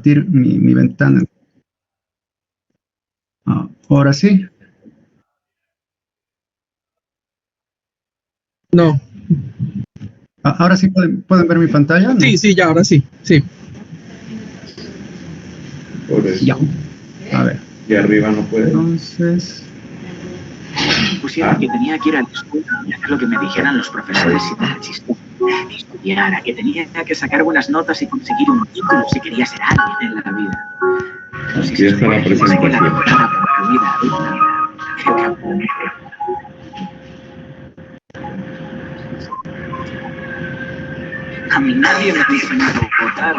mi ventana. Ahora sí. No. Ahora sí pueden ver mi pantalla, ¿no? Sí, ya, ahora sí, sí. Por eso. Ya. A ver. Y arriba no puede. Entonces. Pusiera que tenía que ir a la escuela y hacer lo que me dijeran los profesores y dar chiste. Estudiar, a que tenía que sacar buenas notas y conseguir un título si quería ser alguien en la vida. Aquí está la presentación. A mí nadie me enseñó a votar.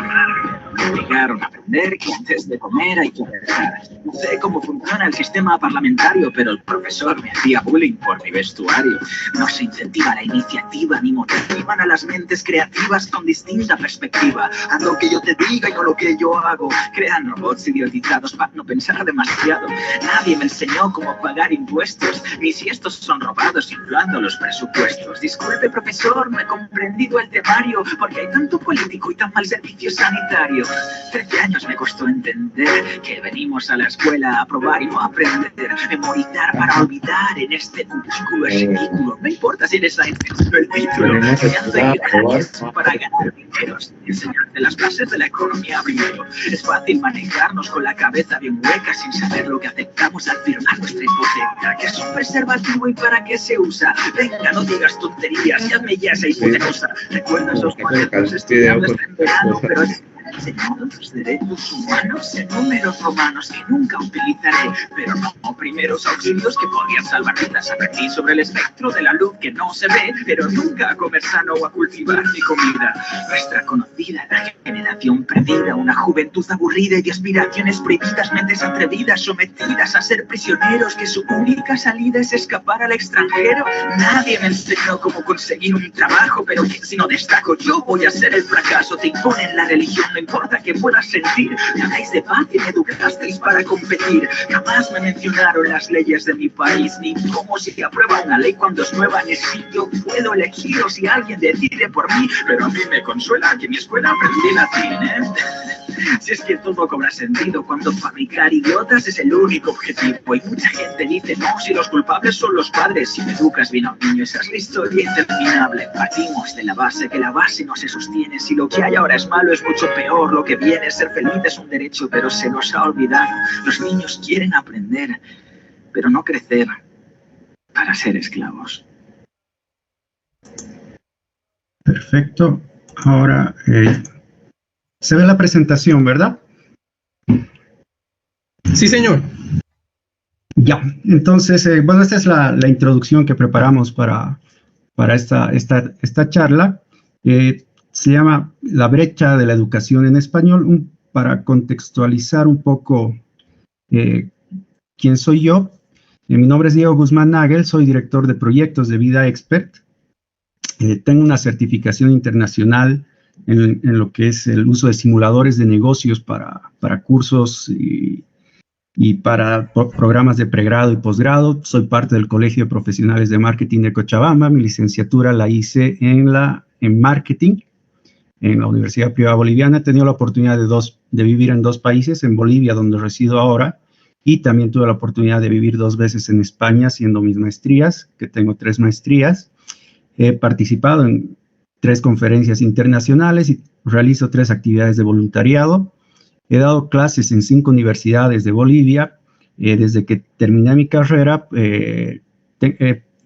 Me obligaron a aprender que antes de comer hay que rezar. No sé cómo funciona el sistema parlamentario, pero el profesor me hacía bullying por mi vestuario. No se incentiva la iniciativa ni motivan a las mentes creativas con distinta perspectiva. Haz lo que yo te diga y no lo que yo hago. Crean robots idiotizados para no pensar demasiado. Nadie me enseñó cómo pagar impuestos, ni si estos son robados inflando los presupuestos. Disculpe, profesor, no he comprendido el temario, porque hay tanto político y tan mal servicio sanitario. 13 años me costó entender que venimos a la escuela a probar y no a aprender. Memorizar para olvidar en este cubículo es ridículo. No importa si eres el título. Enseñanza para ganar dinero. Enseñarte las bases de la economía primero. Es fácil manejarnos con la cabeza bien hueca sin saber lo que aceptamos al firmar nuestra hipoteca. ¿Qué es un preservativo y para qué se usa? Venga, no digas tonterías y hazme ya esa hipoteca. ¿Recuerdas los cuadernos estudiables en verano? Pero es enseñados los derechos humanos en números romanos que nunca utilizaré, pero no primeros auxilios que podrían salvar vidas. Aprendí sobre el espectro de la luz que no se ve, pero nunca a comer sano o a cultivar mi comida. Nuestra conocida, la generación perdida, una juventud aburrida y de aspiraciones prohibidas, mentes atrevidas, sometidas a ser prisioneros, que su única salida es escapar al extranjero. Nadie me enseñó cómo conseguir un trabajo, pero que si no destaco yo voy a ser el fracaso. Te imponen la religión, no importa que puedas sentir. Me habláis de paz y me educasteis para competir. Jamás me mencionaron las leyes de mi país, ni cómo se aprueba una ley cuando es nueva, ni si yo puedo elegir o si alguien decide por mí. Pero a mí me consuela que en mi escuela aprendí latín, Si es que todo cobra sentido cuando fabricar idiotas es el único objetivo. Y mucha gente dice no, si los culpables son los padres. Si me educas bien a un niño, esa es la historia interminable. Partimos de la base, que la base no se sostiene. Si lo que hay ahora es malo, es mucho peor. Lo que viene, ser feliz es un derecho, pero se nos ha olvidado. Los niños quieren aprender, pero no crecer para ser esclavos. Perfecto. Ahora, se ve la presentación, ¿verdad? Sí, señor. Ya, entonces, bueno, esta es la introducción que preparamos para esta charla. Se llama La brecha de la educación en español, para contextualizar un poco quién soy yo. Mi nombre es Diego Guzmán Nagel, soy director de proyectos de Vida Expert. Tengo una certificación internacional en lo que es el uso de simuladores de negocios para cursos y para programas de pregrado y posgrado. Soy parte del Colegio de Profesionales de Marketing de Cochabamba. Mi licenciatura la hice en marketing en la Universidad Privada Boliviana. He tenido la oportunidad de vivir en 2 países, en Bolivia, donde resido ahora, y también tuve la oportunidad de vivir 2 veces en España haciendo mis maestrías, que tengo 3 maestrías. He participado en 3 conferencias internacionales y realizo 3 actividades de voluntariado. He dado clases en 5 universidades de Bolivia. Desde que terminé mi carrera, he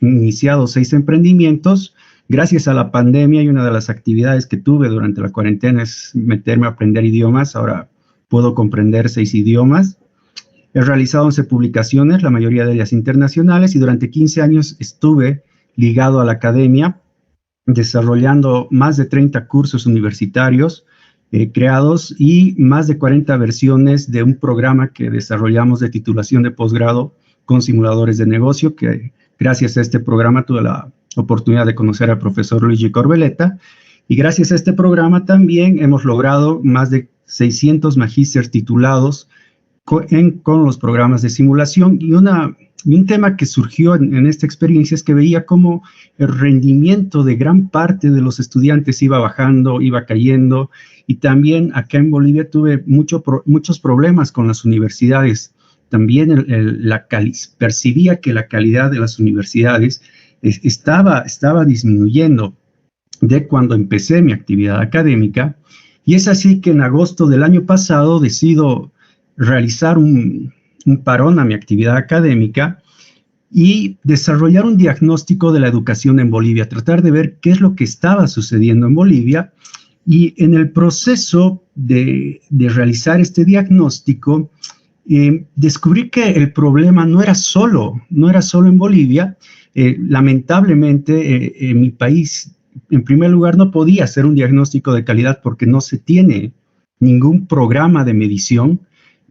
iniciado 6 emprendimientos. Gracias a la pandemia, y una de las actividades que tuve durante la cuarentena es meterme a aprender idiomas. Ahora puedo comprender 6 idiomas. He realizado 11 publicaciones, la mayoría de ellas internacionales, y durante 15 años estuve ligado a la academia, desarrollando más de 30 cursos universitarios creados y más de 40 versiones de un programa que desarrollamos de titulación de posgrado con simuladores de negocio, que gracias a este programa tuve la oportunidad de conocer al profesor Luigi Corbelletta, y gracias a este programa también hemos logrado más de 600 magísteres titulados con los programas de simulación. Y una un tema que surgió en esta experiencia es que veía cómo el rendimiento de gran parte de los estudiantes iba bajando, iba cayendo, y también acá en Bolivia tuve muchos problemas con las universidades. También percibía que la calidad de las universidades estaba disminuyendo de cuando empecé mi actividad académica, y es así que en agosto del año pasado decido realizar un parón a mi actividad académica y desarrollar un diagnóstico de la educación en Bolivia, tratar de ver qué es lo que estaba sucediendo en Bolivia. Y en el proceso de realizar este diagnóstico, descubrí que el problema no era solo en Bolivia. Lamentablemente, en mi país, en primer lugar, no podía hacer un diagnóstico de calidad porque no se tiene ningún programa de medición,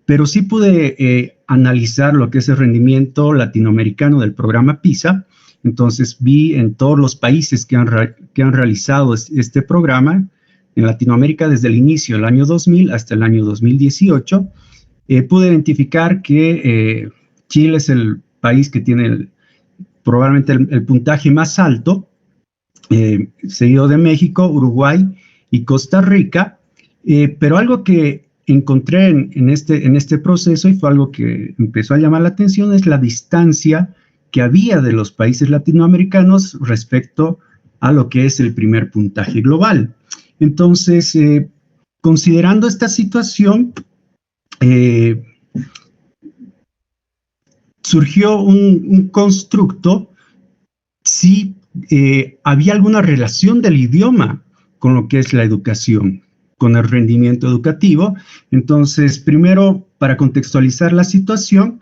pero sí pude analizar lo que es el rendimiento latinoamericano del programa PISA. Entonces vi en todos los países que han realizado este programa, en Latinoamérica desde el inicio, el año 2000 hasta el año 2018, pude identificar que Chile es el país que tiene probablemente el puntaje más alto, seguido de México, Uruguay y Costa Rica, pero algo que encontré en este proceso, y fue algo que empezó a llamar la atención, es la distancia que había de los países latinoamericanos respecto a lo que es el primer puntaje global. Entonces, considerando esta situación, surgió un constructo si había alguna relación del idioma con lo que es la educación, con el rendimiento educativo. Entonces, primero, para contextualizar la situación,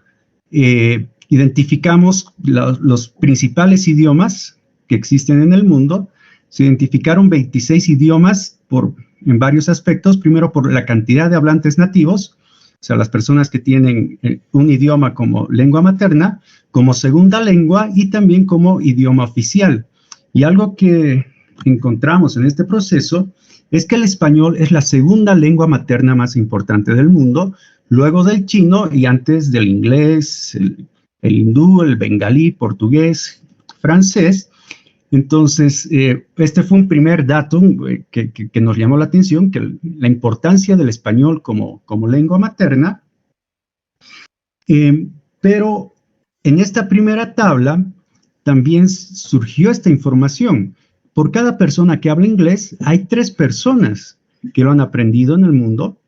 identificamos los principales idiomas que existen en el mundo. Se identificaron 26 idiomas en varios aspectos. Primero, por la cantidad de hablantes nativos, o sea, las personas que tienen un idioma como lengua materna, como segunda lengua y también como idioma oficial. Y algo que encontramos en este proceso es que el español es la segunda lengua materna más importante del mundo, luego del chino y antes del inglés, el hindú, el bengalí, portugués, francés. Entonces, este fue un primer dato que nos llamó la atención, que la importancia del español como lengua materna. Pero en esta primera tabla también surgió esta información. Por cada persona que habla inglés, hay 3 personas que lo han aprendido en el mundo.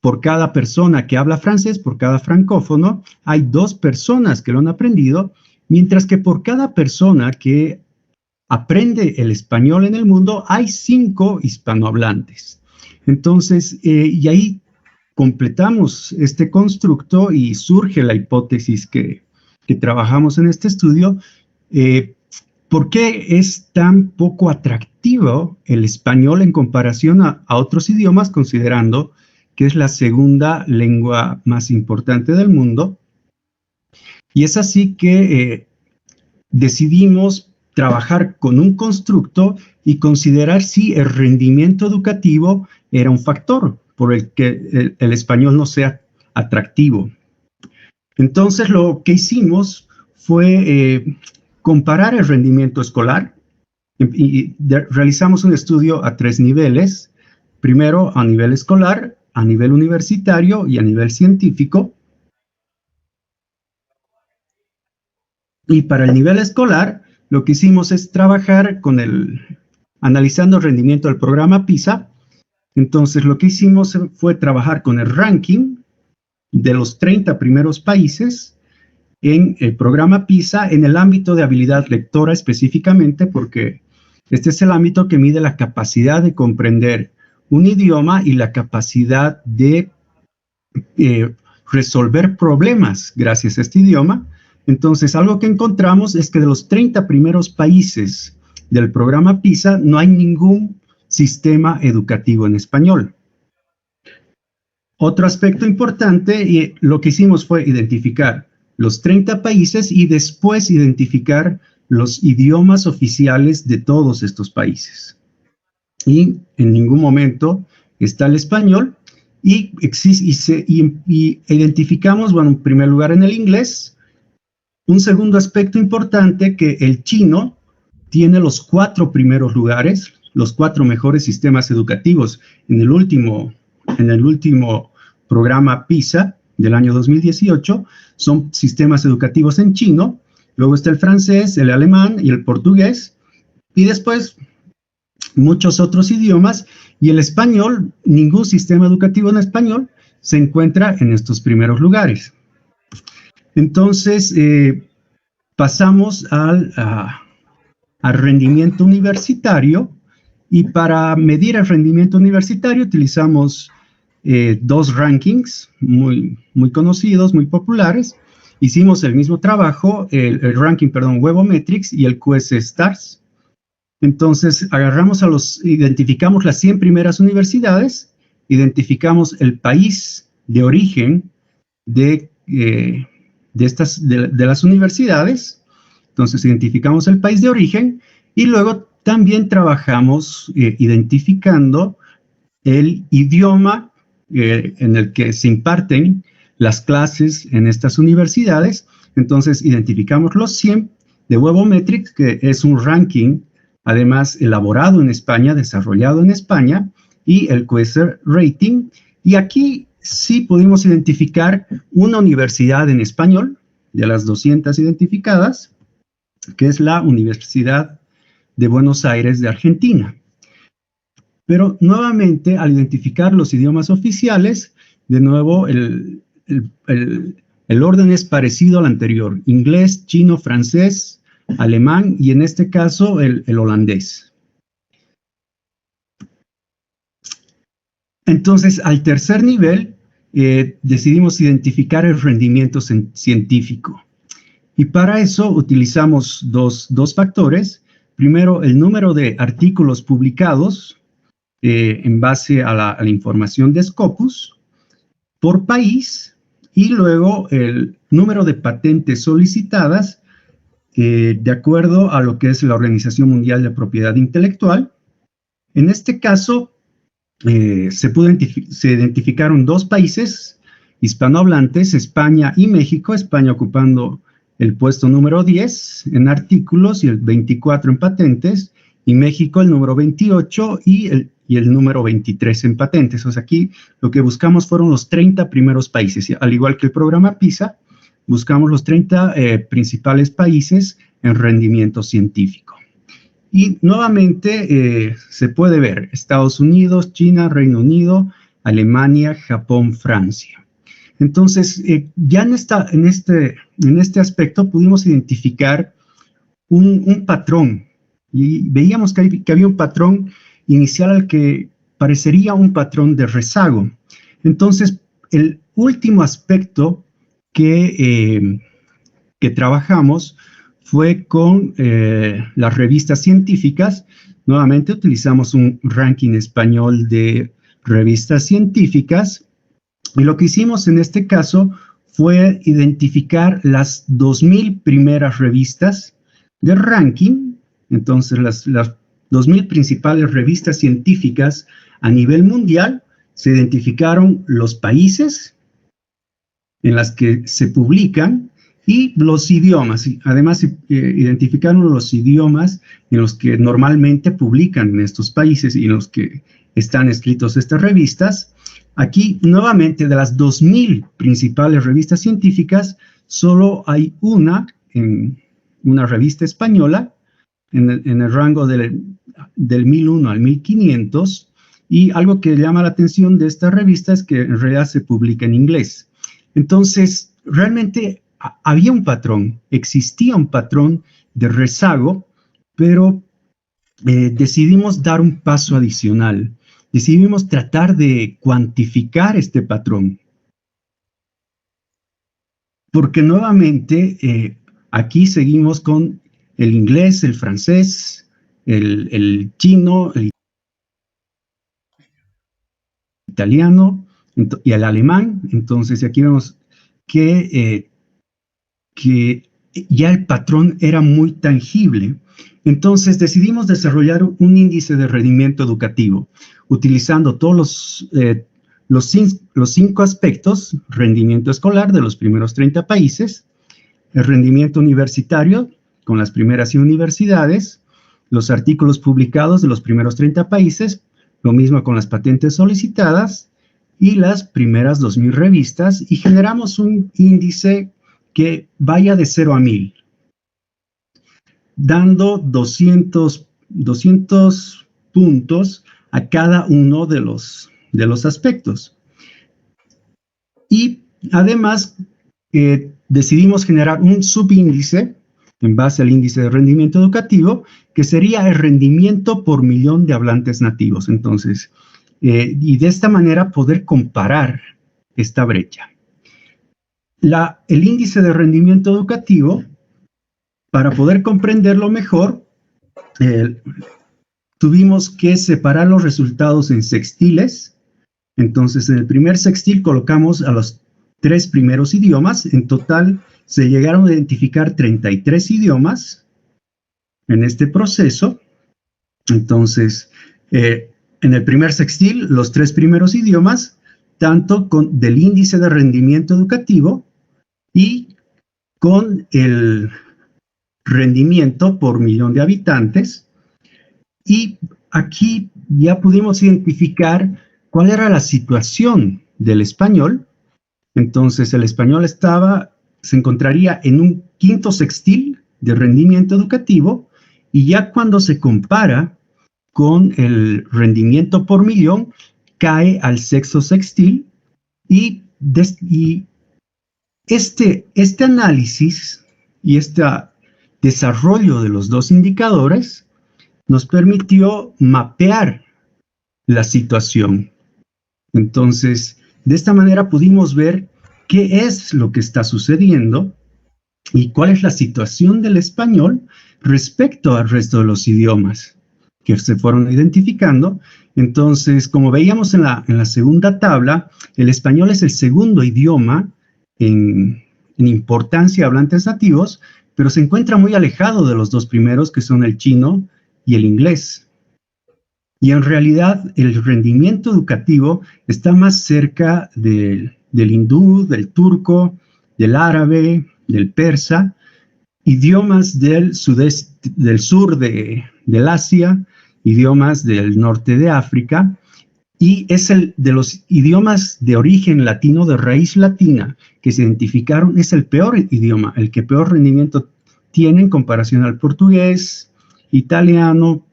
Por cada persona que habla francés, por cada francófono, hay 2 personas que lo han aprendido, mientras que por cada persona que aprende el español en el mundo, hay 5 hispanohablantes. Entonces, y ahí completamos este constructo y surge la hipótesis que trabajamos en este estudio. ¿Por qué es tan poco atractivo el español en comparación a otros idiomas, considerando que es la segunda lengua más importante del mundo? Y es así que decidimos trabajar con un constructo y considerar si el rendimiento educativo era un factor por el que el español no sea atractivo. Entonces, lo que hicimos fue comparar el rendimiento escolar y realizamos un estudio a 3 niveles. Primero, a nivel escolar, a nivel universitario y a nivel científico. Y para el nivel escolar, lo que hicimos es trabajar analizando el rendimiento del programa PISA. Entonces, lo que hicimos fue trabajar con el ranking de los 30 primeros países en el programa PISA en el ámbito de habilidad lectora específicamente, porque este es el ámbito que mide la capacidad de comprender un idioma y la capacidad de resolver problemas gracias a este idioma. Entonces, algo que encontramos es que de los 30 primeros países del programa PISA no hay ningún sistema educativo en español. Otro aspecto importante, y lo que hicimos fue identificar los 30 países y después identificar los idiomas oficiales de todos estos países. Y en ningún momento está el español, y identificamos, bueno, en primer lugar en el inglés, Un segundo aspecto importante, que el chino tiene los 4 primeros lugares, los 4 mejores sistemas educativos en el último programa PISA del año 2018, son sistemas educativos en chino. Luego está el francés, el alemán y el portugués, y después muchos otros idiomas, y el español, ningún sistema educativo en español se encuentra en estos primeros lugares. Entonces, pasamos al rendimiento universitario, y para medir el rendimiento universitario utilizamos 2 rankings muy conocidos, muy populares. Hicimos el mismo trabajo, el ranking, Webometrics y el QS Stars. Entonces, identificamos las 100 primeras universidades, identificamos el país de origen de las universidades. Entonces, identificamos el país de origen y luego también trabajamos identificando el idioma en el que se imparten las clases en estas universidades. Entonces, identificamos los 100 de Webometrics, que es un ranking, además, elaborado en España, desarrollado en España, y el QS Rating. Y aquí sí pudimos identificar una universidad en español, de las 200 identificadas, que es la Universidad de Buenos Aires de Argentina. Pero nuevamente, al identificar los idiomas oficiales, de nuevo el orden es parecido al anterior: inglés, chino, francés, alemán y en este caso el holandés. Entonces, al tercer nivel, decidimos identificar el rendimiento científico. Y para eso utilizamos dos factores. Primero, el número de artículos publicados en base a la información de Scopus por país, y luego el número de patentes solicitadas de acuerdo a lo que es la Organización Mundial de Propiedad Intelectual. En este caso, se identificaron 2 países hispanohablantes, España y México, España ocupando el puesto número 10 en artículos y el 24 en patentes, y México el número 28 y el número 23 en patentes. O sea, aquí lo que buscamos fueron los 30 primeros países. Al igual que el programa PISA, buscamos los 30 principales países en rendimiento científico. Y nuevamente se puede ver Estados Unidos, China, Reino Unido, Alemania, Japón, Francia. Entonces, ya en este aspecto pudimos identificar un patrón, y veíamos que había un patrón inicial al que parecería un patrón de rezago. Entonces, el último aspecto que trabajamos fue con las revistas científicas. Nuevamente utilizamos un ranking español de revistas científicas, y lo que hicimos en este caso fue identificar las 2000 primeras revistas de ranking. Entonces, las 2000 principales revistas científicas a nivel mundial, se identificaron los países en los que se publican y los idiomas. Además, identificaron los idiomas en los que normalmente publican en estos países y en los que están escritos estas revistas. Aquí, nuevamente, de las 2000 principales revistas científicas, solo hay una revista española, en el rango del 1001 al 1500, y algo que llama la atención de esta revista es que en realidad se publica en inglés. Entonces, realmente había un patrón, existía un patrón de rezago, pero decidimos dar un paso adicional. Decidimos tratar de cuantificar este patrón. Porque nuevamente aquí seguimos con el inglés, el francés, el chino, el italiano y el alemán. Entonces aquí vemos que ya el patrón era muy tangible. Entonces decidimos desarrollar un índice de rendimiento educativo, utilizando todos los 5 aspectos: rendimiento escolar de los primeros 30 países, el rendimiento universitario con las primeras 100 universidades, los artículos publicados de los primeros 30 países, lo mismo con las patentes solicitadas y las primeras 2.000 revistas, y generamos un índice que vaya de 0 a 1.000, dando 200 puntos a cada uno de los aspectos. Y además decidimos generar un subíndice en base al índice de rendimiento educativo, que sería el rendimiento por millón de hablantes nativos. Entonces, y de esta manera poder comparar esta brecha. El índice de rendimiento educativo, para poder comprenderlo mejor, tuvimos que separar los resultados en sextiles. Entonces, en el primer sextil colocamos a los 3 primeros idiomas. En total, se llegaron a identificar 33 idiomas en este proceso. Entonces, en el primer sextil, los 3 primeros idiomas, tanto del índice de rendimiento educativo y con el rendimiento por millón de habitantes. Y aquí ya pudimos identificar cuál era la situación del español. Entonces, el español se encontraría en un quinto sextil de rendimiento educativo, y ya cuando se compara con el rendimiento por millón, cae al sexto sextil, y este análisis y este desarrollo de los dos indicadores nos permitió mapear la situación. Entonces, de esta manera pudimos ver qué es lo que está sucediendo y cuál es la situación del español respecto al resto de los idiomas que se fueron identificando. Entonces, como veíamos en la segunda tabla, el español es el segundo idioma en importancia de hablantes nativos, pero se encuentra muy alejado de los 2 primeros, que son el chino y el inglés. Y en realidad el rendimiento educativo está más cerca del hindú, del turco, del árabe, del persa, idiomas del sur del Asia, idiomas del norte de África, y es el de los idiomas de origen latino, de raíz latina, que se identificaron, es el peor idioma, el que peor rendimiento tiene en comparación al portugués, italiano,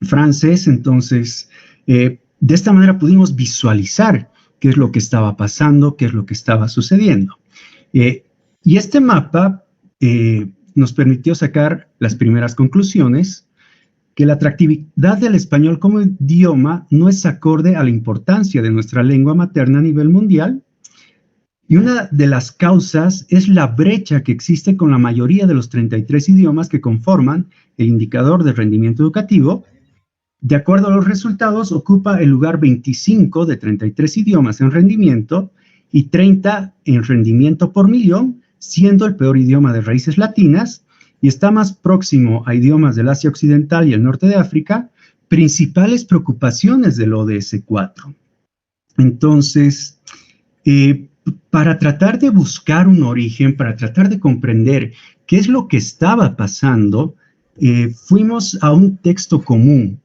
francés. Entonces, de esta manera pudimos visualizar qué es lo que estaba pasando, qué es lo que estaba sucediendo. Y este mapa nos permitió sacar las primeras conclusiones, que la atractividad del español como idioma no es acorde a la importancia de nuestra lengua materna a nivel mundial, y una de las causas es la brecha que existe con la mayoría de los 33 idiomas que conforman el indicador de rendimiento educativo. De acuerdo a los resultados, ocupa el lugar 25 de 33 idiomas en rendimiento y 30 en rendimiento por millón, siendo el peor idioma de raíces latinas, y está más próximo a idiomas del Asia Occidental y el norte de África, principales preocupaciones del ODS 4. Entonces, para tratar de buscar un origen, para tratar de comprender qué es lo que estaba pasando, fuimos a un texto común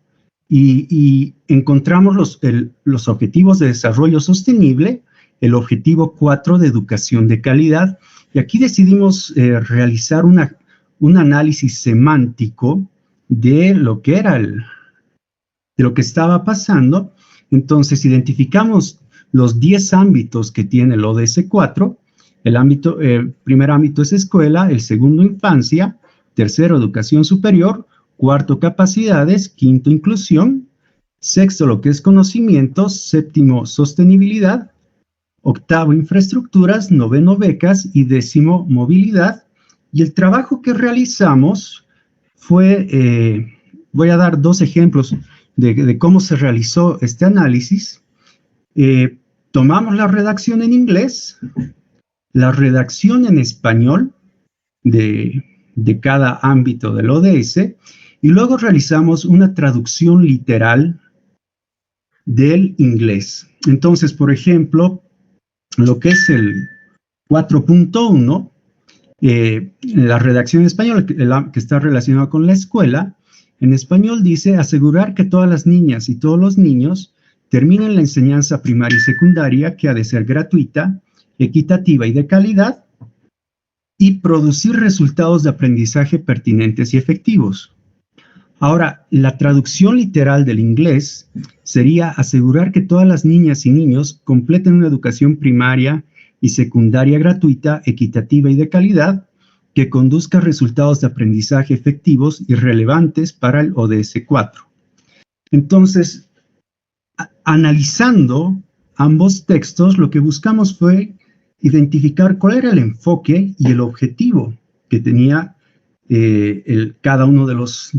y encontramos los objetivos de desarrollo sostenible, el objetivo 4 de educación de calidad, y aquí decidimos realizar un análisis semántico de lo que era de lo que estaba pasando. Entonces identificamos los 10 ámbitos que tiene el ODS 4. El primer ámbito es escuela, el segundo infancia, tercero educación superior, cuarto capacidades, quinto inclusión, sexto lo que es conocimiento, séptimo sostenibilidad, octavo infraestructuras, noveno becas y décimo movilidad. Y el trabajo que realizamos fue, voy a dar 2 ejemplos de cómo se realizó este análisis. Tomamos la redacción en inglés, la redacción en español de cada ámbito del ODS, y luego realizamos una traducción literal del inglés. Entonces, por ejemplo, lo que es el 4.1, La redacción en español, que está relacionada con la escuela, en español dice asegurar que todas las niñas y todos los niños terminen la enseñanza primaria y secundaria, que ha de ser gratuita, equitativa y de calidad, y producir resultados de aprendizaje pertinentes y efectivos. Ahora, la traducción literal del inglés sería asegurar que todas las niñas y niños completen una educación primaria y secundaria gratuita, equitativa y de calidad, que conduzca a resultados de aprendizaje efectivos y relevantes para el ODS 4. Entonces, analizando ambos textos, lo que buscamos fue identificar cuál era el enfoque y el objetivo que tenía cada uno de los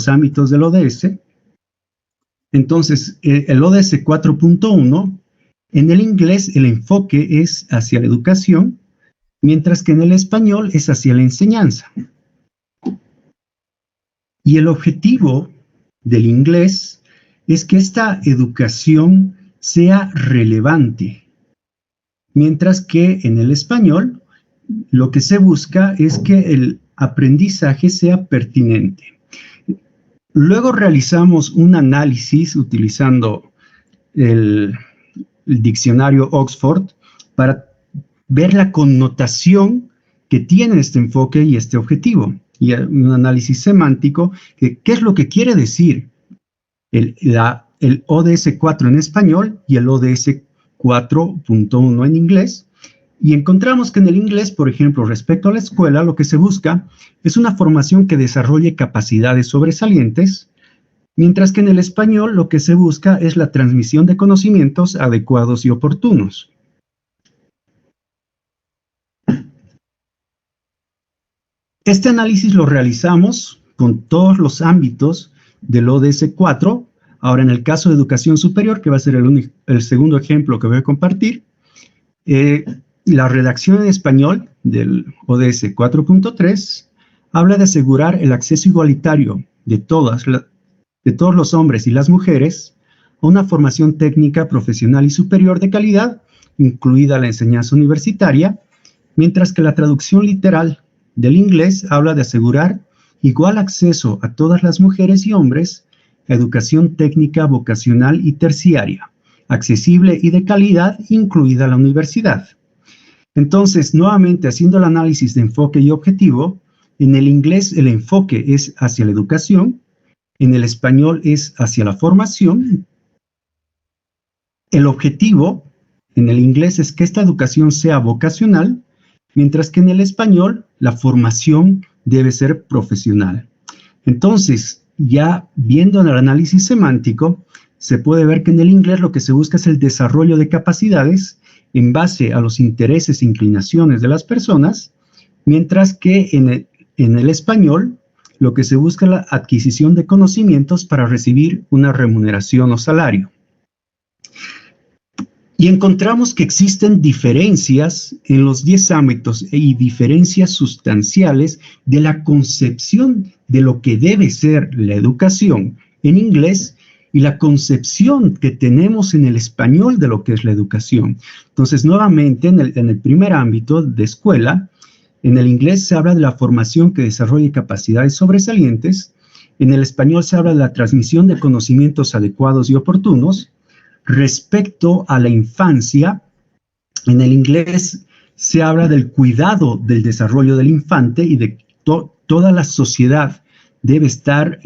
ámbitos del ODS. Entonces, el ODS 4.1, en el inglés el enfoque es hacia la educación, mientras que en el español es hacia la enseñanza. Y el objetivo del inglés es que esta educación sea relevante, mientras que en el español lo que se busca es que el aprendizaje sea pertinente. Luego realizamos un análisis utilizando el diccionario Oxford para ver la connotación que tiene este enfoque y este objetivo, y un análisis semántico, ¿qué es lo que quiere decir el ODS 4 en español y el ODS 4.1 en inglés? Y encontramos que en el inglés, por ejemplo, respecto a la escuela, lo que se busca es una formación que desarrolle capacidades sobresalientes, mientras que en el español lo que se busca es la transmisión de conocimientos adecuados y oportunos. Este análisis lo realizamos con todos los ámbitos del ODS 4. Ahora, en el caso de educación superior, que va a ser el segundo ejemplo que voy a compartir, la redacción en español del ODS 4.3 habla de asegurar el acceso igualitario de todos los hombres y las mujeres a una formación técnica, profesional y superior de calidad, incluida la enseñanza universitaria, mientras que la traducción literal del inglés habla de asegurar igual acceso a todas las mujeres y hombres a educación técnica, vocacional y terciaria, accesible y de calidad, incluida la universidad. Entonces, nuevamente, haciendo el análisis de enfoque y objetivo, en el inglés el enfoque es hacia la educación, en el español es hacia la formación. El objetivo en el inglés es que esta educación sea vocacional, mientras que en el español la formación debe ser profesional. Entonces, ya viendo en el análisis semántico, se puede ver que en el inglés lo que se busca es el desarrollo de capacidades en base a los intereses e inclinaciones de las personas, mientras que en el español lo que se busca es la adquisición de conocimientos para recibir una remuneración o salario. Y encontramos que existen diferencias en los 10 ámbitos y diferencias sustanciales de la concepción de lo que debe ser la educación en inglés y la concepción que tenemos en el español de lo que es la educación. Entonces, nuevamente, en el primer ámbito de escuela, en el inglés se habla de la formación que desarrolle capacidades sobresalientes, en el español se habla de la transmisión de conocimientos adecuados y oportunos. Respecto a la infancia, en el inglés se habla del cuidado del desarrollo del infante y de toda la sociedad debe estar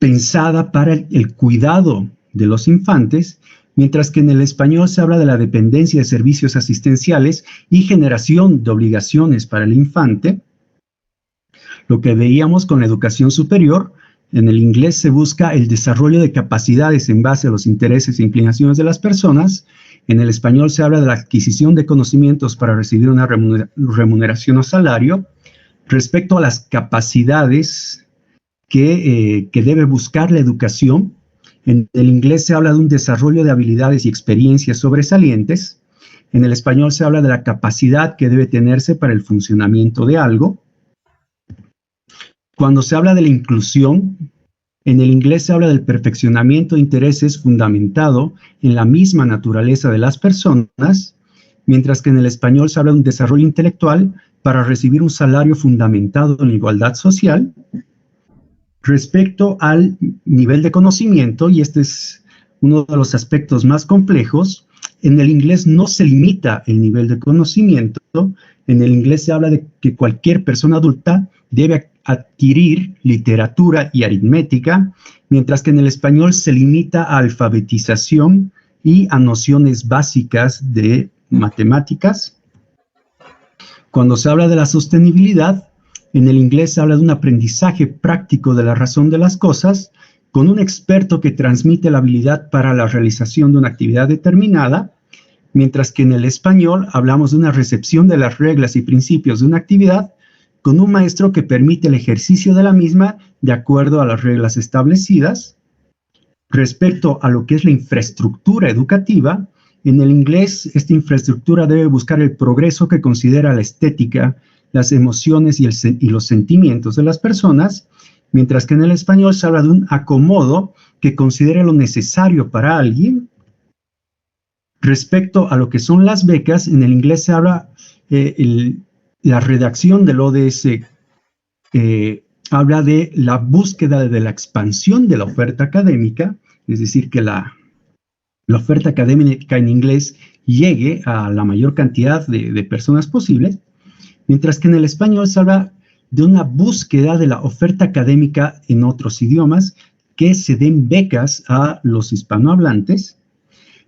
pensada para el cuidado de los infantes, mientras que en el español se habla de la dependencia de servicios asistenciales y generación de obligaciones para el infante. Lo que veíamos con la educación superior, en el inglés se busca el desarrollo de capacidades en base a los intereses e inclinaciones de las personas. En el español se habla de la adquisición de conocimientos para recibir una remuneración o salario. Respecto a las capacidades que debe buscar la educación, en el inglés se habla de un desarrollo de habilidades y experiencias sobresalientes. En el español se habla de la capacidad que debe tenerse para el funcionamiento de algo. Cuando se habla de la inclusión, en el inglés se habla del perfeccionamiento de intereses fundamentado en la misma naturaleza de las personas, mientras que en el español se habla de un desarrollo intelectual para recibir un salario fundamentado en la igualdad social. Respecto al nivel de conocimiento, y este es uno de los aspectos más complejos, en el inglés no se limita el nivel de conocimiento. En el inglés se habla de que cualquier persona adulta debe adquirir literatura y aritmética, mientras que en el español se limita a alfabetización y a nociones básicas de matemáticas. Cuando se habla de la sostenibilidad, en el inglés se habla de un aprendizaje práctico de la razón de las cosas, con un experto que transmite la habilidad para la realización de una actividad determinada, mientras que en el español hablamos de una recepción de las reglas y principios de una actividad, con un maestro que permite el ejercicio de la misma de acuerdo a las reglas establecidas. Respecto a lo que es la infraestructura educativa, en el inglés esta infraestructura debe buscar el progreso que considera la estética, las emociones y los sentimientos de las personas, mientras que en el español se habla de un acomodo que considere lo necesario para alguien. Respecto a lo que son las becas, en el inglés se habla, la redacción del ODS habla de la búsqueda de la expansión de la oferta académica, es decir, que la oferta académica en inglés llegue a la mayor cantidad de personas posibles, mientras que en el español se habla de una búsqueda de la oferta académica en otros idiomas, que se den becas a los hispanohablantes.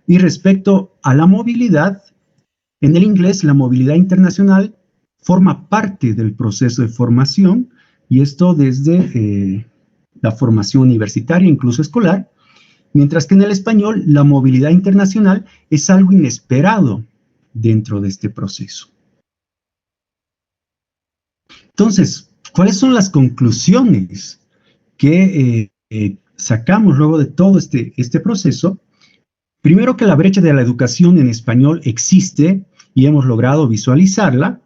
Y respecto a la movilidad, en el inglés la movilidad internacional forma parte del proceso de formación, y esto desde la formación universitaria, incluso escolar, mientras que en el español la movilidad internacional es algo inesperado dentro de este proceso. Entonces, ¿cuáles son las conclusiones que sacamos luego de todo este proceso? Primero, que la brecha de la educación en español existe y hemos logrado visualizarla.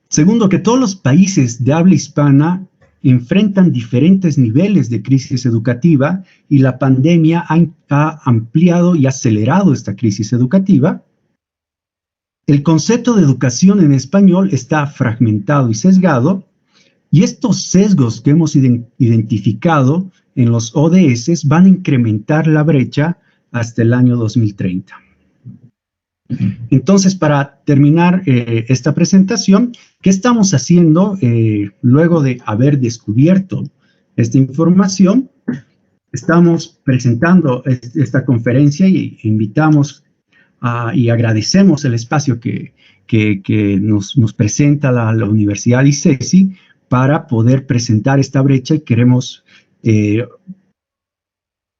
Segundo, que todos los países de habla hispana enfrentan diferentes niveles de crisis educativa y la pandemia ha ampliado y acelerado esta crisis educativa. El concepto de educación en español está fragmentado y sesgado, y estos sesgos que hemos identificado en los ODS van a incrementar la brecha hasta el año 2030. Entonces, para terminar esta presentación, ¿qué estamos haciendo luego de haber descubierto esta información? Estamos presentando esta conferencia y invitamos y agradecemos el espacio que nos presenta la Universidad ICESI para poder presentar esta brecha, y queremos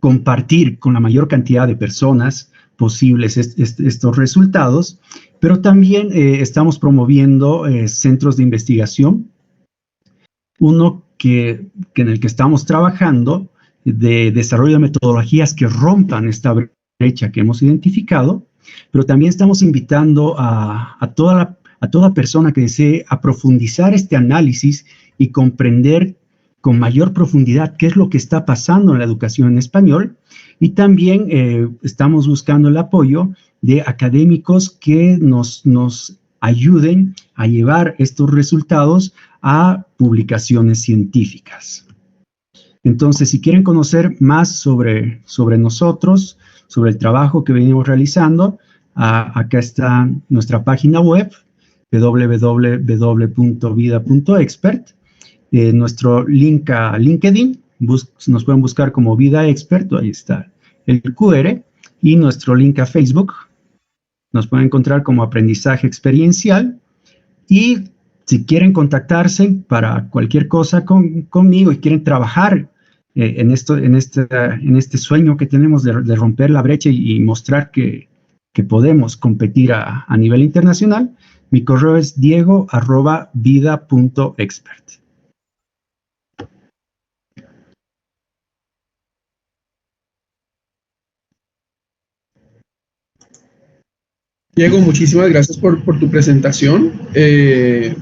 compartir con la mayor cantidad de personas posibles estos resultados, pero también estamos promoviendo centros de investigación. Uno en el que estamos trabajando de desarrollo de metodologías que rompan esta brecha que hemos identificado, pero también estamos invitando a toda persona que desee profundizar este análisis y comprender con mayor profundidad qué es lo que está pasando en la educación en español, y también estamos buscando el apoyo de académicos que nos ayuden a llevar estos resultados a publicaciones científicas. Entonces, si quieren conocer más sobre nosotros, sobre el trabajo que venimos realizando, acá está nuestra página web, www.vida.expert, nuestro link a LinkedIn, nos pueden buscar como Vida Expert, ahí está el QR, y nuestro link a Facebook, nos pueden encontrar como Aprendizaje Experiencial, y si quieren contactarse para cualquier cosa conmigo y quieren trabajar en este sueño que tenemos de romper la brecha y mostrar que podemos competir a nivel internacional, mi correo es diego@vida.expert. Diego, muchísimas gracias por tu presentación,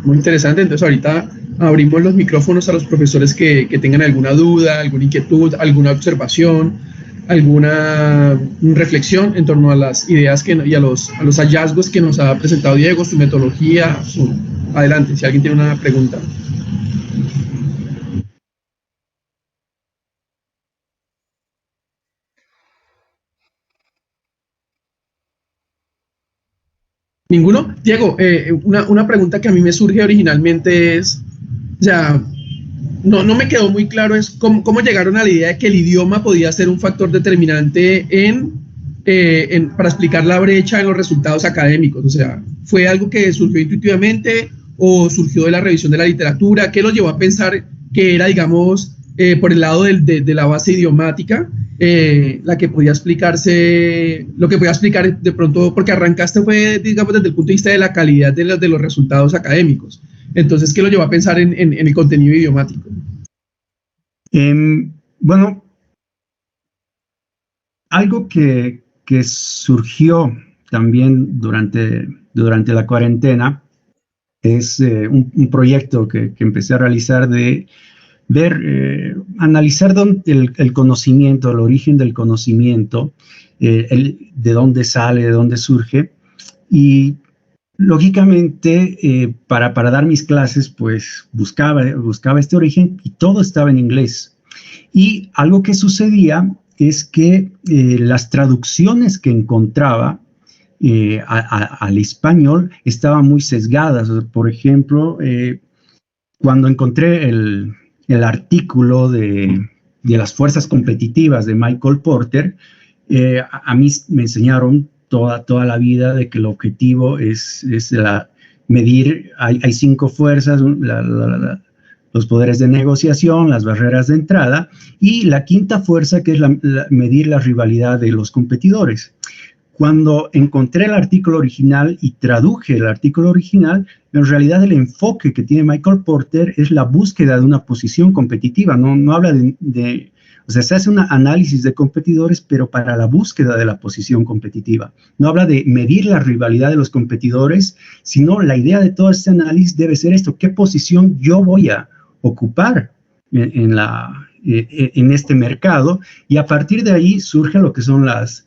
muy interesante. Entonces ahorita abrimos los micrófonos a los profesores que tengan alguna duda, alguna inquietud, alguna observación. alguna reflexión en torno a las ideas y a los hallazgos que nos ha presentado Diego, su metodología. Adelante, si alguien tiene una pregunta. ¿Ninguno? Diego, una pregunta que a mí me surge originalmente es, o sea, no me quedó muy claro es cómo llegaron a la idea de que el idioma podía ser un factor determinante para explicar la brecha en los resultados académicos. O sea, ¿fue algo que surgió intuitivamente o surgió de la revisión de la literatura? ¿Qué los llevó a pensar que era, digamos, por el lado de la base idiomática, la que podía explicarse, lo que podía explicar de pronto, porque arrancaste fue, digamos, desde el punto de vista de la calidad de los resultados académicos? Entonces, ¿qué lo llevó a pensar en el contenido idiomático? Bueno, algo que surgió también durante la cuarentena es un proyecto que empecé a realizar de analizar el conocimiento, el origen del conocimiento, de dónde sale, de dónde surge. Y lógicamente, para dar mis clases, pues buscaba este origen y todo estaba en inglés. Y algo que sucedía es que las traducciones que encontraba al español estaban muy sesgadas. Por ejemplo, cuando encontré el artículo de las fuerzas competitivas de Michael Porter, a mí me enseñaron toda la vida de que el objetivo es medir, hay 5 fuerzas, los poderes de negociación, las barreras de entrada, y la 5ª fuerza, que es medir la rivalidad de los competidores. Cuando encontré el artículo original y traduje el artículo original, en realidad el enfoque que tiene Michael Porter es la búsqueda de una posición competitiva. No habla o sea, se hace un análisis de competidores, pero para la búsqueda de la posición competitiva. No habla de medir la rivalidad de los competidores, sino la idea de todo este análisis debe ser esto: ¿qué posición yo voy a ocupar en este mercado? Y a partir de ahí surge lo que son las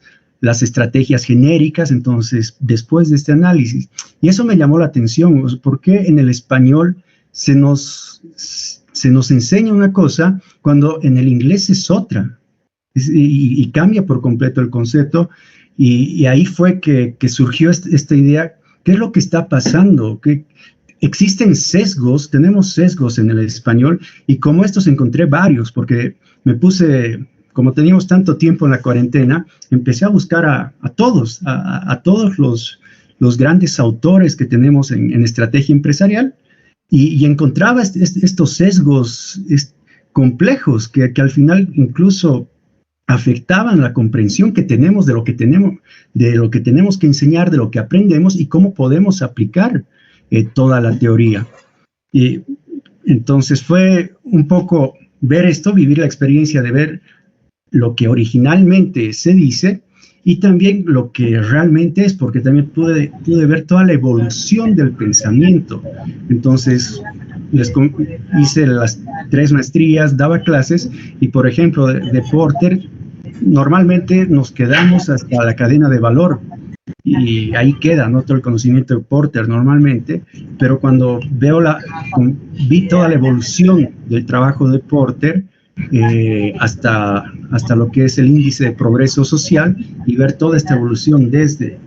estrategias genéricas. Entonces, después de este análisis, y eso me llamó la atención, porque en el español se nos enseña una cosa cuando en el inglés es otra, y cambia por completo el concepto, y ahí fue que surgió esta idea: ¿qué es lo que está pasando? Que existen sesgos, tenemos sesgos en el español, y como estos encontré varios, porque como teníamos tanto tiempo en la cuarentena, empecé a buscar a todos los grandes autores que tenemos en estrategia empresarial, y encontraba estos sesgos complejos que al final incluso afectaban la comprensión que tenemos de lo que tenemos que enseñar, de lo que aprendemos y cómo podemos aplicar toda la teoría. Y entonces fue un poco ver esto, vivir la experiencia de ver lo que originalmente se dice y también lo que realmente es, porque también pude ver toda la evolución del pensamiento. Entonces, hice las 3 maestrías, daba clases, y por ejemplo, de Porter, normalmente nos quedamos hasta la cadena de valor, y ahí queda, ¿no?, todo el conocimiento de Porter normalmente, pero cuando vi toda la evolución del trabajo de Porter, hasta lo que es el índice de progreso social, y ver toda esta evolución desde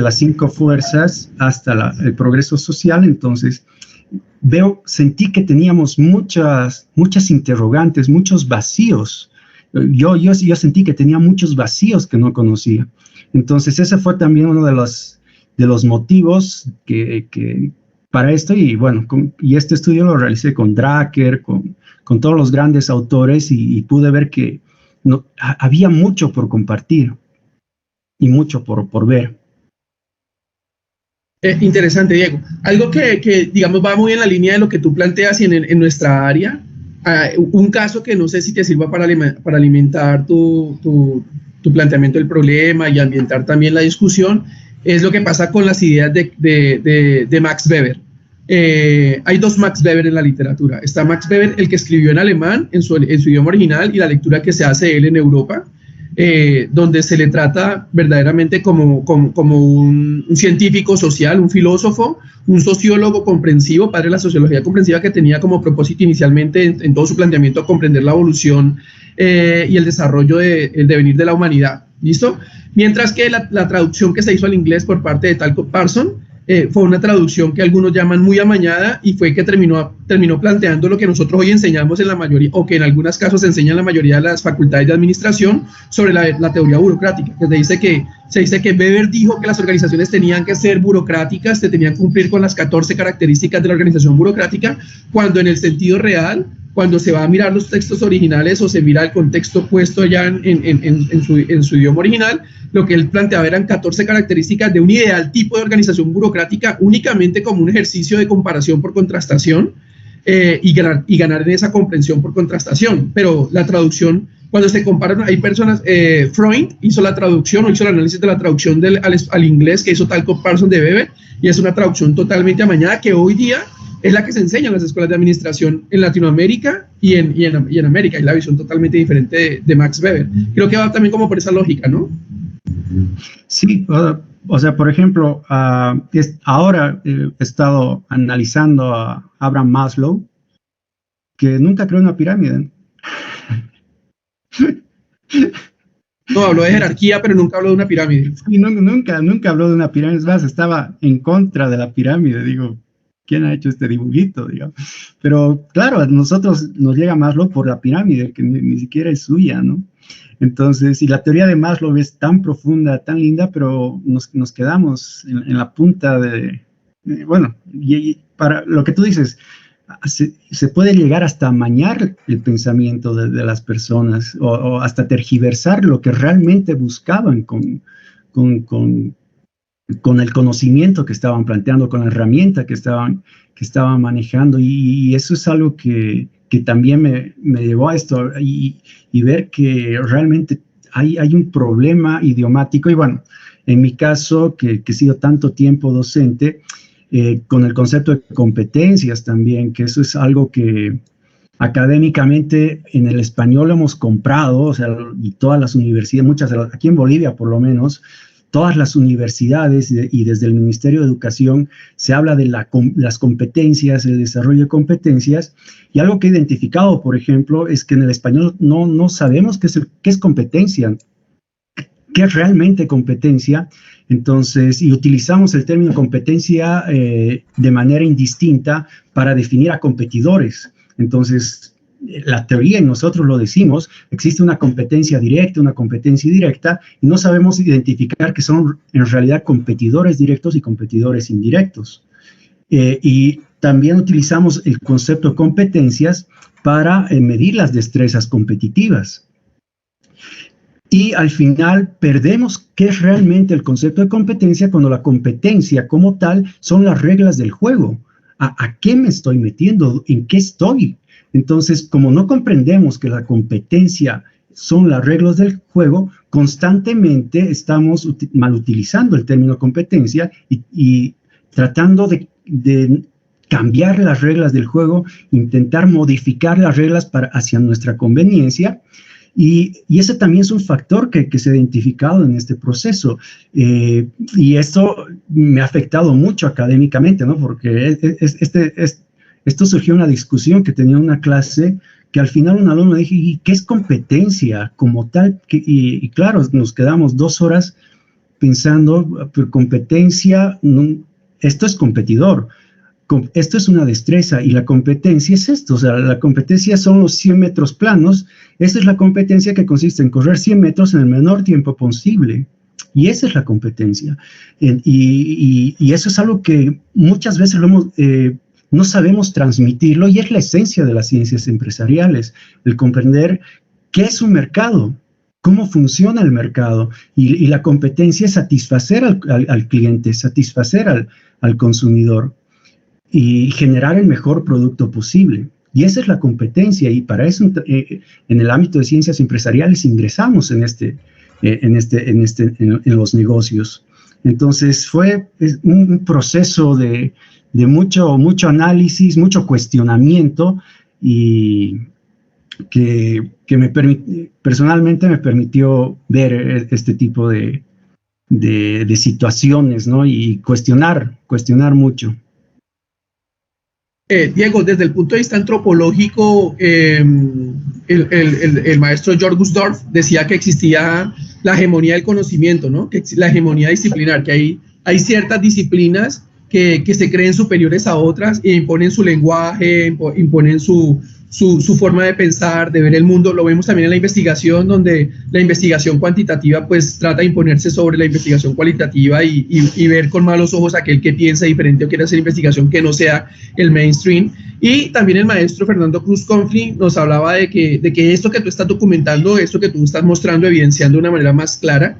las 5 fuerzas hasta el progreso social. Entonces sentí que teníamos muchas interrogantes, muchos vacíos. Yo sentí que tenía muchos vacíos que no conocía. Entonces ese fue también uno de los motivos que para esto, y bueno, y este estudio lo realicé con Drucker, con todos los grandes autores, y pude ver que había mucho por compartir y mucho por ver. Interesante, Diego. Algo que digamos va muy en la línea de lo que tú planteas y en nuestra área, un caso que no sé si te sirva para alimentar tu planteamiento del problema y ambientar también la discusión, es lo que pasa con las ideas de Max Weber. Hay 2 Max Weber en la literatura. Está Max Weber, el que escribió en alemán, en su idioma original, y la lectura que se hace de él en Europa, donde se le trata verdaderamente como un científico social, un filósofo, un sociólogo comprensivo, padre de la sociología comprensiva, que tenía como propósito inicialmente en todo su planteamiento comprender la evolución y el desarrollo el devenir de la humanidad. ¿Listo? Mientras que la traducción que se hizo al inglés por parte de Talcott Parsons fue una traducción que algunos llaman muy amañada y fue que terminó planteando lo que nosotros hoy enseñamos en la mayoría, o que en algunos casos se enseña en la mayoría de las facultades de administración, sobre la teoría burocrática, que se dice que Weber dijo que las organizaciones tenían que ser burocráticas, se tenían que cumplir con las 14 características de la organización burocrática, cuando en el sentido real, cuando se va a mirar los textos originales o se mira el contexto puesto allá en su idioma original, lo que él planteaba eran 14 características de un ideal tipo de organización burocrática, únicamente como un ejercicio de comparación por contrastación y ganar en esa comprensión por contrastación. Pero la traducción, cuando se comparan, hay personas, Freud hizo la traducción o hizo el análisis de la traducción al inglés que hizo Talcott Parsons de Weber, y es una traducción totalmente amañada que hoy día es la que se enseña en las escuelas de administración en Latinoamérica y en América, y la visión totalmente diferente de Max Weber. Creo que va también como por esa lógica, ¿no? Sí, o sea, por ejemplo, ahora he estado analizando a Abraham Maslow, que nunca creó una pirámide. No, habló de jerarquía, pero nunca habló de una pirámide. Y nunca habló de una pirámide, es más, estaba en contra de la pirámide, digo. ¿Quién ha hecho este dibujito, digamos? Pero claro, a nosotros nos llega Maslow por la pirámide, que ni siquiera es suya, ¿no? Entonces, y la teoría de Maslow es tan profunda, tan linda, pero nos quedamos en la punta bueno, y para lo que tú dices, se puede llegar hasta amañar el pensamiento de las personas o hasta tergiversar lo que realmente buscaban con el conocimiento que estaban planteando, con la herramienta que estaban manejando, y eso es algo que también me llevó a esto, y ver que realmente hay un problema idiomático, y bueno, en mi caso, que he sido tanto tiempo docente, con el concepto de competencias también, que eso es algo que académicamente en el español hemos comprado, o sea, y todas las universidades, aquí en Bolivia por lo menos, todas las universidades y desde el Ministerio de Educación se habla de las competencias, el desarrollo de competencias, y algo que he identificado, por ejemplo, es que en el español no sabemos qué es competencia, qué es realmente competencia. Entonces, y utilizamos el término competencia de manera indistinta para definir a competidores. Entonces, la teoría, y nosotros lo decimos, existe una competencia directa, una competencia indirecta, y no sabemos identificar que son en realidad competidores directos y competidores indirectos. Y también utilizamos el concepto de competencias para medir las destrezas competitivas. Y al final perdemos qué es realmente el concepto de competencia, cuando la competencia como tal son las reglas del juego. ¿A qué me estoy metiendo? ¿En qué estoy? Entonces, como no comprendemos que la competencia son las reglas del juego, constantemente estamos mal utilizando el término competencia y tratando de cambiar las reglas del juego, intentar modificar las reglas hacia nuestra conveniencia. Y ese también es un factor que se ha identificado en este proceso. Y esto me ha afectado mucho académicamente, ¿no? Porque esto surgió en una discusión que tenía una clase, que al final un alumno dijo, ¿y qué es competencia como tal? Y claro, nos quedamos 2 horas pensando, pero competencia, esto es competidor, esto es una destreza, y la competencia es esto, o sea, la competencia son los 100 metros planos. Esa es la competencia, que consiste en correr 100 metros en el menor tiempo posible, y esa es la competencia. Y eso es algo que muchas veces no sabemos transmitirlo, y es la esencia de las ciencias empresariales, el comprender qué es un mercado, cómo funciona el mercado, y la competencia es satisfacer al cliente, satisfacer al consumidor y generar el mejor producto posible. Y esa es la competencia, y para eso en el ámbito de ciencias empresariales ingresamos en los negocios. Entonces fue un proceso de mucho análisis, mucho cuestionamiento, y personalmente me permitió ver este tipo de situaciones, ¿no? Y cuestionar mucho. Diego, desde el punto de vista antropológico, el maestro George Gusdorf decía que existía la hegemonía del conocimiento, ¿no? Que la hegemonía disciplinar, que hay ciertas disciplinas que se creen superiores a otras e imponen su lenguaje, imponen su forma de pensar, de ver el mundo. Lo vemos también en la investigación, donde la investigación cuantitativa pues trata de imponerse sobre la investigación cualitativa y ver con malos ojos a aquel que piensa diferente o quiere hacer investigación que no sea el mainstream. Y también el maestro Fernando Cruz Confley nos hablaba de que esto que tú estás documentando, esto que tú estás mostrando, evidenciando de una manera más clara,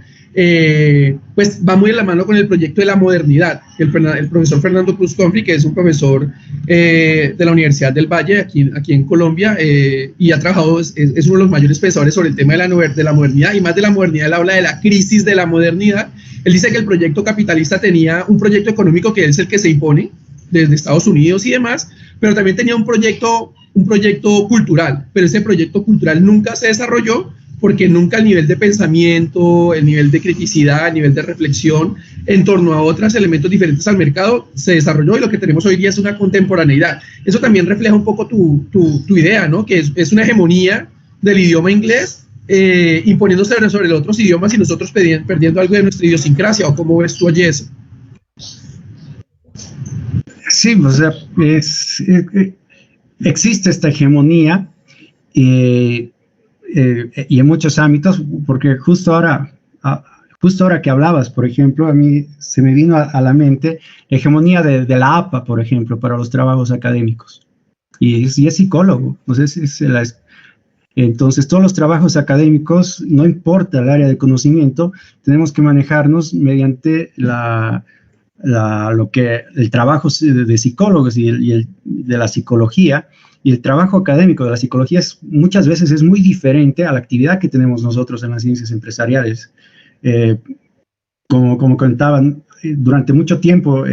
pues va muy de la mano con el proyecto de la modernidad. El profesor Fernando Cruz Confley, que es un profesor de la Universidad del Valle, aquí en Colombia, y ha trabajado, es uno de los mayores pensadores sobre el tema de la modernidad, y más de la modernidad, él habla de la crisis de la modernidad. Él dice que el proyecto capitalista tenía un proyecto económico que es el que se impone desde Estados Unidos y demás, pero también tenía un proyecto cultural, pero ese proyecto cultural nunca se desarrolló porque nunca el nivel de pensamiento, el nivel de criticidad, el nivel de reflexión en torno a otros elementos diferentes al mercado se desarrolló, y lo que tenemos hoy día es una contemporaneidad. Eso también refleja un poco tu idea, ¿no? Que es una hegemonía del idioma inglés imponiéndose sobre los otros idiomas y nosotros perdiendo algo de nuestra idiosincrasia. ¿O cómo ves tú allí eso? Sí, o sea, existe esta hegemonía y en muchos ámbitos, porque justo ahora que hablabas, por ejemplo, a mí se me vino a la mente la hegemonía de la APA, por ejemplo, para los trabajos académicos. Y es psicólogo, entonces todos los trabajos académicos, no importa el área de conocimiento, tenemos que manejarnos mediante el trabajo de psicólogos y de la psicología. Y el trabajo académico de la psicología muchas veces es muy diferente a la actividad que tenemos nosotros en las ciencias empresariales. Como comentaban, durante mucho tiempo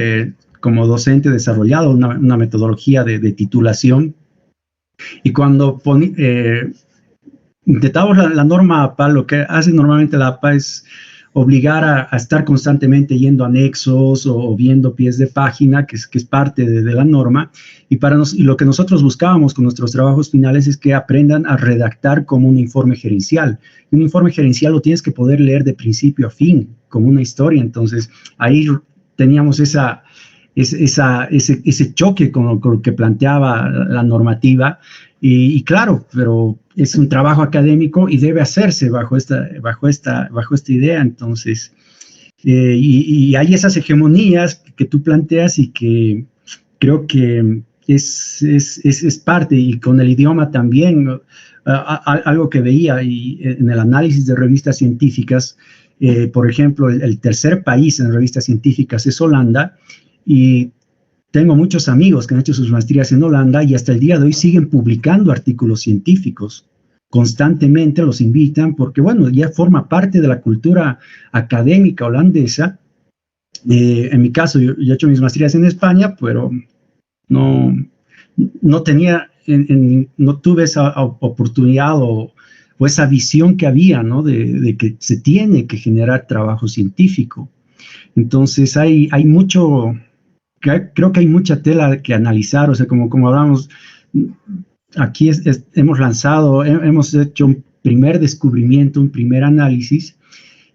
como docente he desarrollado una metodología de titulación, y cuando intentamos la norma APA, lo que hace normalmente la APA es obligar a estar constantemente yendo a anexos o viendo pies de página, que es parte de la norma, y lo que nosotros buscábamos con nuestros trabajos finales es que aprendan a redactar como un informe gerencial. Un informe gerencial lo tienes que poder leer de principio a fin, como una historia. Entonces, ahí teníamos ese choque con lo que planteaba la normativa, y claro, pero es un trabajo académico y debe hacerse bajo esta idea. Entonces, y hay esas hegemonías que tú planteas y que creo que es parte, y con el idioma también, algo que veía en el análisis de revistas científicas, por ejemplo, el tercer país en revistas científicas es Holanda, y tengo muchos amigos que han hecho sus maestrías en Holanda y hasta el día de hoy siguen publicando artículos científicos. Constantemente los invitan porque, bueno, ya forma parte de la cultura académica holandesa. En mi caso, yo he hecho mis maestrías en España, pero no tuve esa oportunidad o esa visión que había, ¿no? De que se tiene que generar trabajo científico. Entonces creo que hay mucha tela que analizar. O sea, como hablamos, aquí hemos hecho un primer descubrimiento, un primer análisis,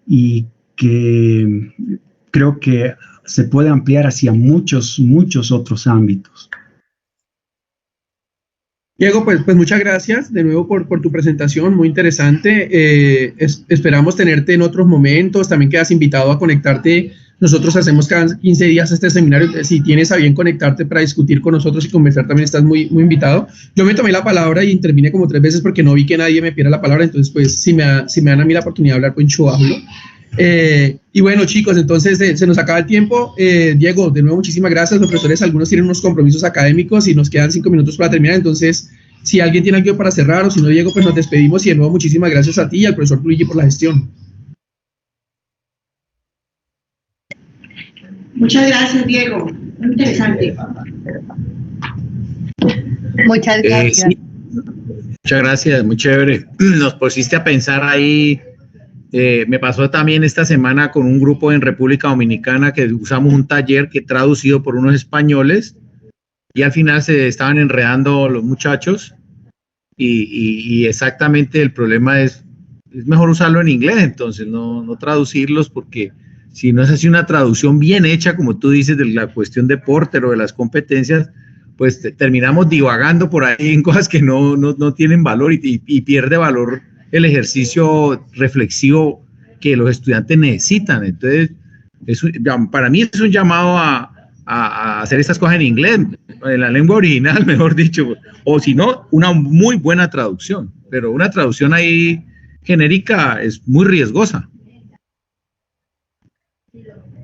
y que creo que se puede ampliar hacia muchos otros ámbitos. Diego, pues muchas gracias de nuevo por tu presentación, muy interesante. Esperamos tenerte en otros momentos, también quedas invitado a conectarte. Nosotros hacemos cada 15 días este seminario. Si tienes a bien conectarte para discutir con nosotros y conversar, también estás muy invitado. Yo me tomé la palabra y intervine como 3 veces porque no vi que nadie me pidiera la palabra, entonces pues si me dan a mí la oportunidad de hablar, pues yo hablo. Y bueno, chicos, entonces se nos acaba el tiempo. Diego, de nuevo muchísimas gracias. Los profesores, algunos tienen unos compromisos académicos y nos quedan 5 minutos para terminar, entonces si alguien tiene algo para cerrar, o si no, Diego, pues nos despedimos. Y de nuevo muchísimas gracias a ti y al profesor Luigi por la gestión. Muchas gracias, Diego. Muy interesante. Muchas gracias. Muchas gracias, muy chévere. Nos pusiste a pensar ahí. Me pasó también esta semana con un grupo en República Dominicana que usamos un taller que traducido por unos españoles y al final se estaban enredando los muchachos y exactamente el problema es mejor usarlo en inglés, entonces no traducirlos, porque si no es así una traducción bien hecha, como tú dices, de la cuestión de Porter o de las competencias, pues terminamos divagando por ahí en cosas que no tienen valor y pierde valor el ejercicio reflexivo que los estudiantes necesitan. Entonces, para mí es un llamado a hacer estas cosas en inglés, en la lengua original, mejor dicho, o si no, una muy buena traducción, pero una traducción ahí genérica es muy riesgosa.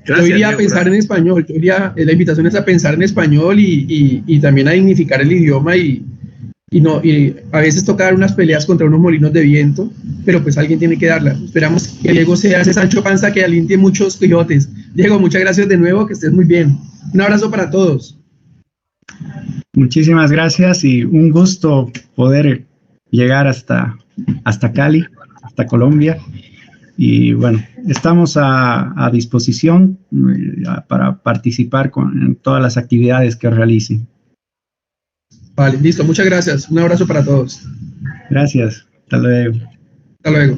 Gracias, yo iría a pensar en español, la invitación es a pensar en español y también a dignificar el idioma y a veces toca dar unas peleas contra unos molinos de viento, pero pues alguien tiene que darla. Esperamos que Diego sea ese Sancho Panza que aliente muchos Quijotes. Diego, muchas gracias de nuevo, que estés muy bien. Un abrazo para todos. Muchísimas gracias y un gusto poder llegar hasta Cali, hasta Colombia. Y bueno, estamos a disposición para participar en todas las actividades que realicen. Vale, listo, muchas gracias. Un abrazo para todos. Gracias, hasta luego. Hasta luego.